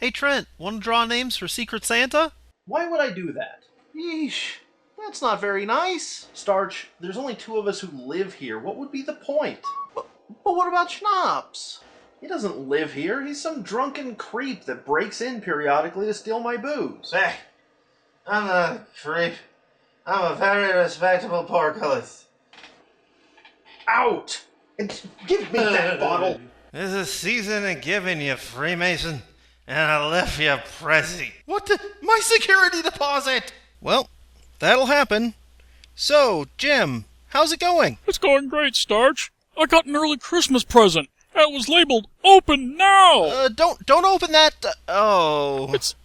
Hey Trent, want to draw names for Secret Santa? Why would I do that? Yeesh, that's not very nice. Starch, there's only two of us who live here. What would be the point? But what about Schnapps? He doesn't live here. He's some drunken creep that breaks in periodically to steal my booze. Hey, I'm not a creep. I'm a very respectable porculus. Out! And give me that bottle! There's a season of giving, you Freemason, and I left you Prezi. What the? My security deposit! Well, that'll happen. So, Jim, how's it going? It's going great, Starch. I got an early Christmas present. It was labeled "Open Now." Don't open that. Oh. It's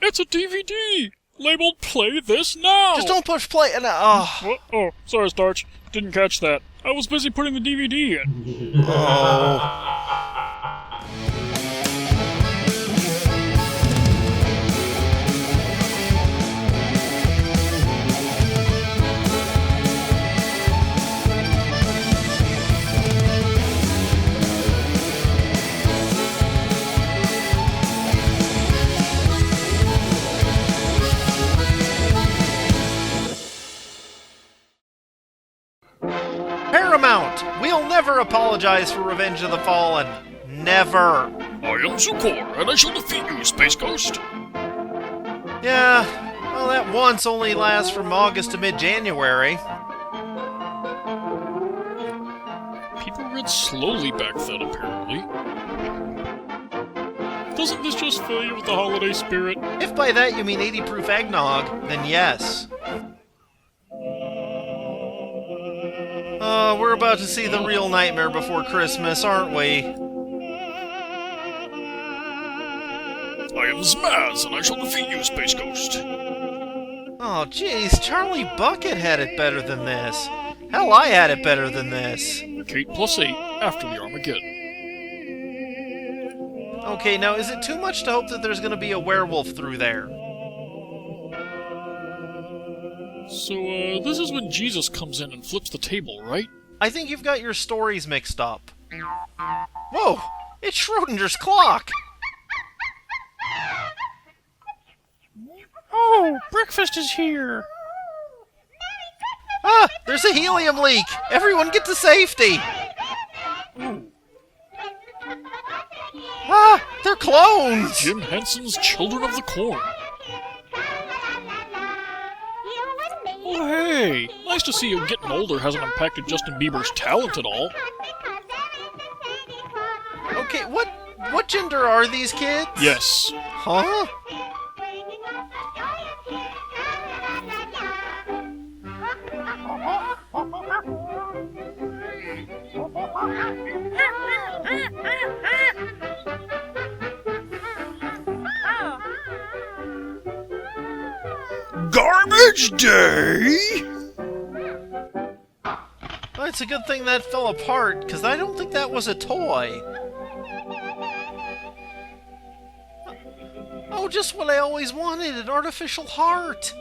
a DVD labeled "Play This Now." Just don't push play. Oh, sorry, Starch. Didn't catch that. I was busy putting the DVD in. Oh. Paramount! We'll never apologize for Revenge of the Fallen. Never. I am Zukor, and I shall defeat you, Space Ghost. Yeah, well, that once only lasts from August to mid-January. People read slowly back then, apparently. Doesn't this just fill you with the holiday spirit? If by that you mean 80 proof eggnog, then yes. We're about to see the real Nightmare Before Christmas, aren't we? I am Zmaz, and I shall defeat you, Space Ghost. Oh, jeez, Charlie Bucket had it better than this. Hell, I had it better than this. Kate plus 8 after the Armageddon. Okay, now is it too much to hope that there's gonna be a werewolf through there? So, this is when Jesus comes in and flips the table, right? I think you've got your stories mixed up. Whoa! It's Schrodinger's clock! Oh, breakfast is here! Ah! There's a helium leak! Everyone get to safety! Ah! They're clones! Jim Henson's Children of the Corn. Oh, hey! Nice to see you getting older hasn't impacted Justin Bieber's talent at all. Okay, what gender are these kids? Yes. Huh? Garbage Day? Well, it's a good thing that fell apart, because I don't think that was a toy. Oh, just what I always wanted, an artificial heart.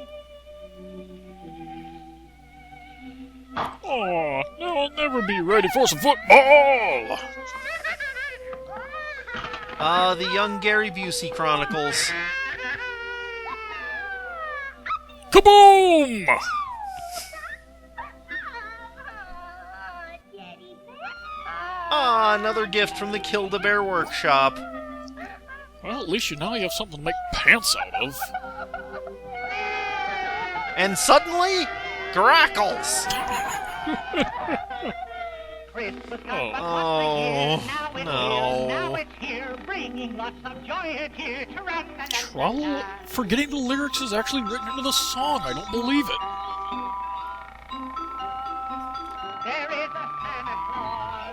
Aw, now I'll never be ready for some football! The Young Gary Busey Chronicles. Kaboom! Another gift from the Kill-the-Bear workshop. Well, at least now you have something to make pants out of. And suddenly, grackles! Oh, no. Trouble? Forgetting the lyrics is actually written into the song. I don't believe it.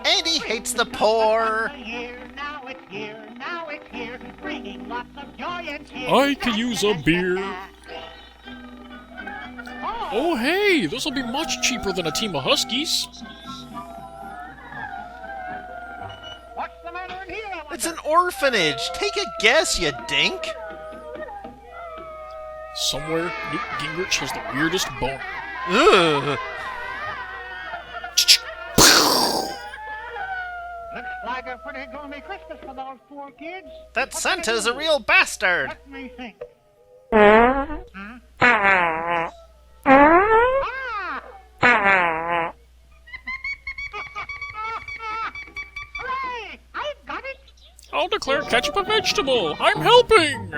And he hates the poor. I could use a beer. Oh, hey, this will be much cheaper than a team of Huskies. It's an orphanage. Take a guess, you dink. Somewhere, Newt Gingrich has the weirdest boner. Ugh. Looks like a pretty gloomy Christmas for those poor That Santa's a real bastard! Let me think. Hooray! I've got it! I'll declare ketchup a vegetable! I'm helping!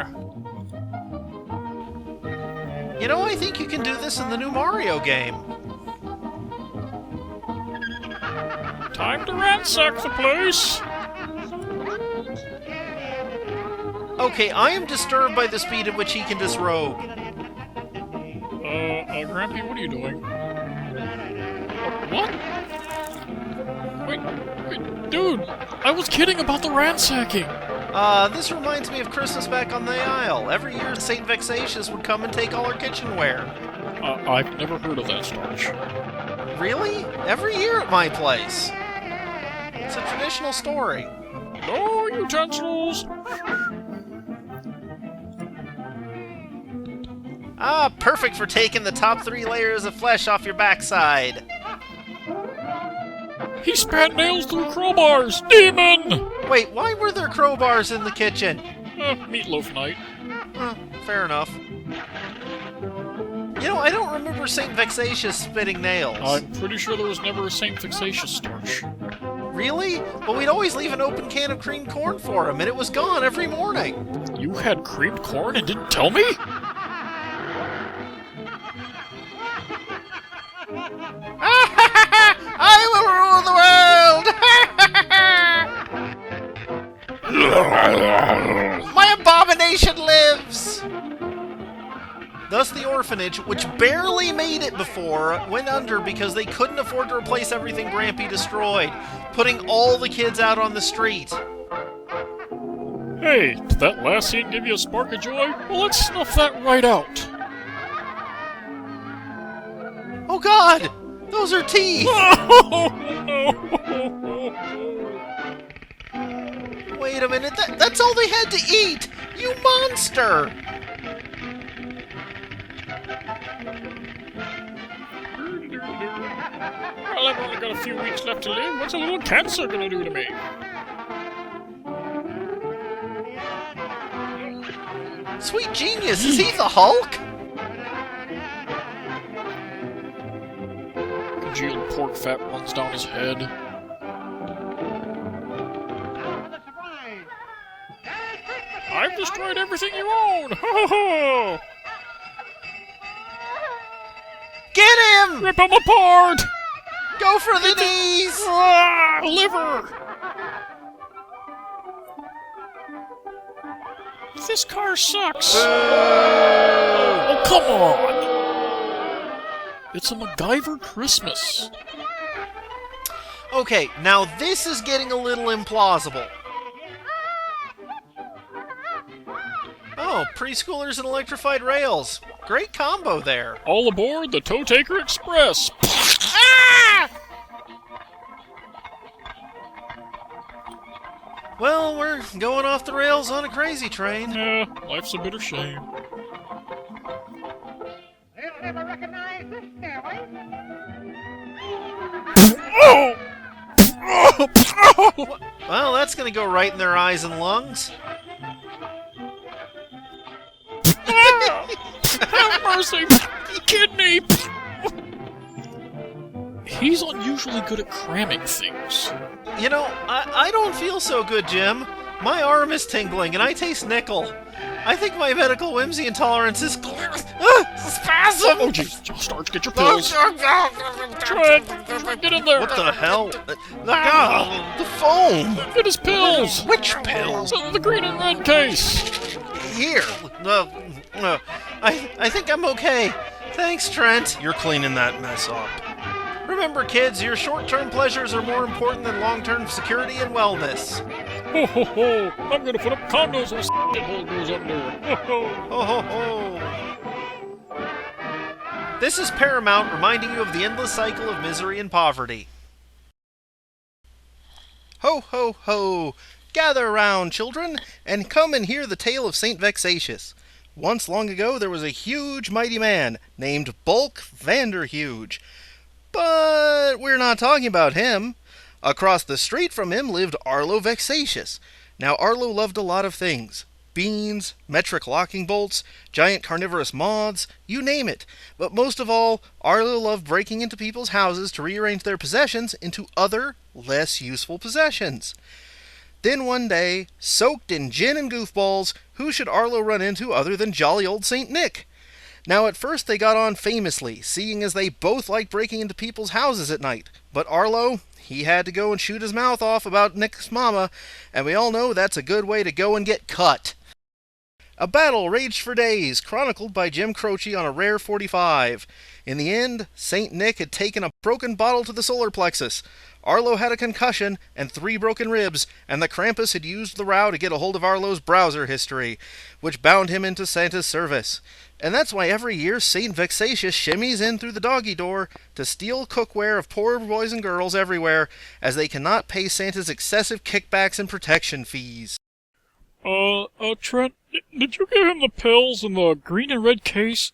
You know, I think you can do this in the new Mario game. Time to ransack the place! Okay, I am disturbed by the speed at which he can disrobe. Grampy, what are you doing? What? Wait, dude! I was kidding about the ransacking! This reminds me of Christmas back on the Isle. Every year, St. Vexatious would come and take all our kitchenware. I've never heard of that, Starch. Really? Every year at my place. It's a traditional story. No utensils! Ah, perfect for taking the top 3 layers of flesh off your backside. He spat nails through crowbars! Demon! Wait, why were there crowbars in the kitchen? Meatloaf night. Fair enough. You know, I don't remember St. Vexatious spitting nails. I'm pretty sure there was never a St. Vexatious, Starch. Really? But we'd always leave an open can of creamed corn for him, and it was gone every morning. You had creamed corn and didn't tell me? I will rule the world! My abomination lives! Thus the orphanage, which barely made it before, went under because they couldn't afford to replace everything Grampy destroyed, putting all the kids out on the street. Hey, did that last scene give you a spark of joy? Well, let's snuff that right out. Oh God! Those are teeth! Wait a minute, that's all they had to eat! You monster! Well, I've only got a few weeks left to live. What's a little cancer gonna do to me? Sweet genius, is he the Hulk? Congealed pork fat runs down his head. I've destroyed everything you own! Ho ho ho! Get him! Rip him apart! Go for the knees! Ah, liver! This car sucks! Oh, come on! It's a MacGyver Christmas. Okay, now this is getting a little implausible. Oh, preschoolers and electrified rails. Great combo there. All aboard the Toe Taker Express! Ah! Well, we're going off the rails on a crazy train. Yeah, life's a bitter shame. They'll never recognize this stairway. Oh! Well, that's gonna go right in their eyes and lungs. Have mercy! Kidney! He's unusually good at cramming things. You know, I don't feel so good, Jim. My arm is tingling and I taste nickel. I think my medical whimsy intolerance is spasm! Oh jeez, Starch, get your pills. Trent, get in there. What the hell? The foam! Get his pills. Which pills? The green and red case. Here. I think I'm okay. Thanks, Trent. You're cleaning that mess up. Remember, kids, your short-term pleasures are more important than long-term security and wellness. Ho ho ho! I'm gonna put up condos where hole goes under. Ho ho! Ho ho ho! This is Paramount reminding you of the endless cycle of misery and poverty. Ho ho ho! Gather around, children, and come and hear the tale of St. Vexatious. Once long ago there was a huge mighty man named Bulk Vanderhuge. But we're not talking about him. Across the street from him lived Arlo Vexatious, Now, Arlo loved a lot of things. Beans, metric locking bolts, giant carnivorous moths, you name it. But most of all, Arlo loved breaking into people's houses to rearrange their possessions into other, less useful possessions. Then one day, soaked in gin and goofballs, who should Arlo run into other than jolly old Saint Nick? Now, at first they got on famously, seeing as they both liked breaking into people's houses at night. But Arlo, he had to go and shoot his mouth off about Nick's mama, and we all know that's a good way to go and get cut. A battle raged for days, chronicled by Jim Croce on a rare 45. In the end, Saint Nick had taken a broken bottle to the solar plexus. Arlo had a concussion and 3 broken ribs, and the Krampus had used the row to get a hold of Arlo's browser history, which bound him into Santa's service. And that's why every year Saint Vexatious shimmies in through the doggy door to steal cookware of poor boys and girls everywhere, as they cannot pay Santa's excessive kickbacks and protection fees. Trent, did you give him the pills in the green and red case,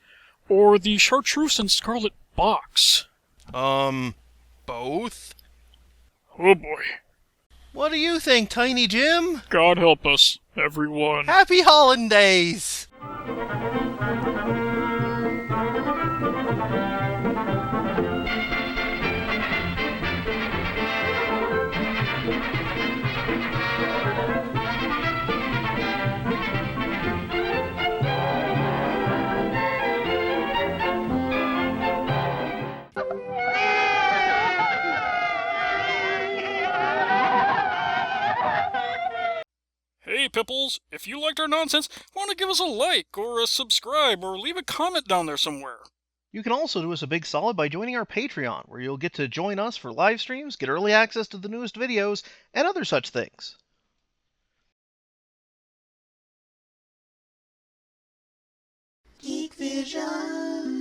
or the chartreuse and scarlet box? Both? Oh boy. What do you think, Tiny Jim? God help us, everyone. Happy Hollandays! Hey, Pipples, if you liked our nonsense, why not give us a like, or a subscribe, or leave a comment down there somewhere? You can also do us a big solid by joining our Patreon, where you'll get to join us for live streams, get early access to the newest videos, and other such things. Geek Vision.